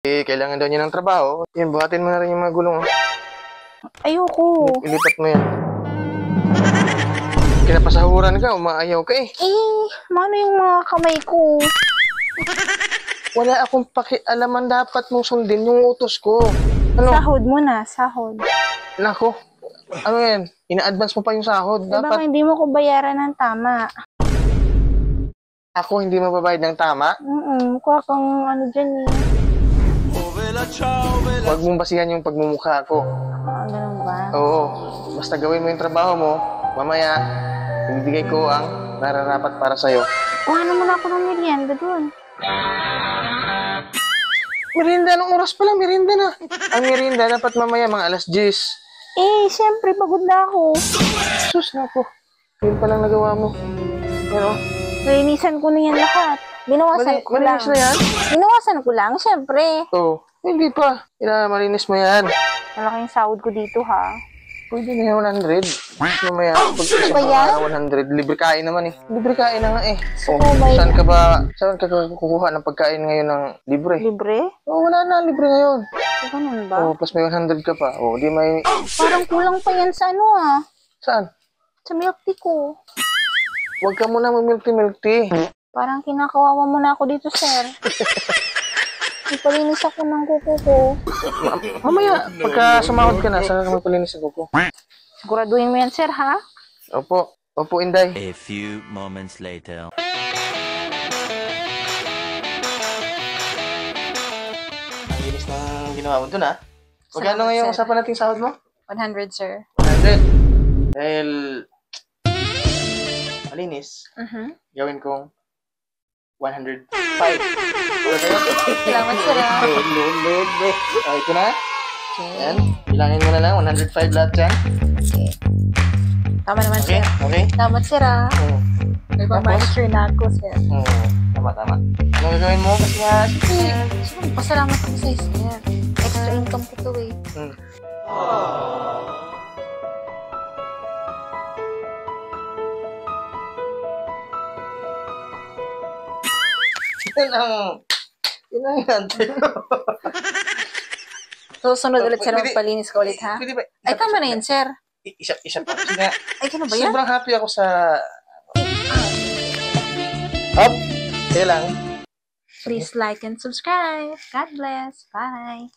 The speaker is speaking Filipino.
kailangan daw niya ng trabaho. Yan, buhatin mo na rin yung mga gulong. Ayoko. Ilipat mo yan. Kinapasahuran ka, umaayaw ka eh. Mano yung mga kamay ko? Wala akong pakialaman, dapat mong sundin yung utos ko. Ano? Sahod mo na, sahod. Nako, ano yan? Ina-advance mo pa yung sahod. Baka Dapat hindi mo ko bayaran ng tama. ako hindi mababayad ng tama. Mukha kang ano dyan eh. Huwag mong basihan yung pagmumukha ko. Ganun ba? Oo, basta gawin mo yung trabaho mo. Mamaya, ibibigay ko ang nararapat para sa'yo. Kuhanan mo na ako ng merienda dun. Merienda, anong oras pa lang? Merienda na. Ang merienda dapat mamaya mga alas 10. Siyempre, pagod na ako. Sus, nako. Yun pa lang nagawa mo. Pero, Linisan ko na yan lahat. Binawasan ko lang. malinis na yan? Binawasan ko lang, siyempre. Oo. Hindi pa. Malinis mo yan. Malaking sahod ko dito, ha? Pwede na yan, 100. Mamaya, pag-isip ba yan? 100. Libre kain naman eh. Libre kain na nga eh. May- Saan ka kukuha ng pagkain ngayon ng libre? Libre? Wala na, libre ngayon. Ganun ba? Plus may 100 ka pa. Di may... Parang kulang pa yan sa ano, ah. Saan? Sa milk tea ko. Huwag ka muna mag-milk tea. Parang kinakawawa mo na ako dito, sir. Ipalinis ako ng kuko ko. Mamaya, pagka sumahod ka na, saan ka magpalinis sa kuko? Siguraduhin mo yan, sir, ha? Opo. Opo, Inday. A few moments later. Ang linis ng ginawa mo dun, ha? Magkano ngayong usapan nating sahod mo? 100, sir. 100. Dahil... malinis. Gawin kong 105. Salamat, sir, ha? Ito na. Yan. Bilangin mo na lang. 105 lahat yan. Tama naman, Okay? sir. Okay? Salamat, sir, ha? Nagmamanicure na ako, sir. Tama. Ano gagawin mo? Kasi nga, Pasalamat ko sa'yo, sir. Extra income ko to, eh. Yun ang hintay ko. Susunod ulit, sir, magpalinis ka ulit, ha? Pwede ba? Ay, tama na yun, sir. Isa pa. Kasi nga, Ay, gano'n ba yan? sobrang happy ako sa... Up! Kaya lang. Please like and subscribe. God bless. Bye.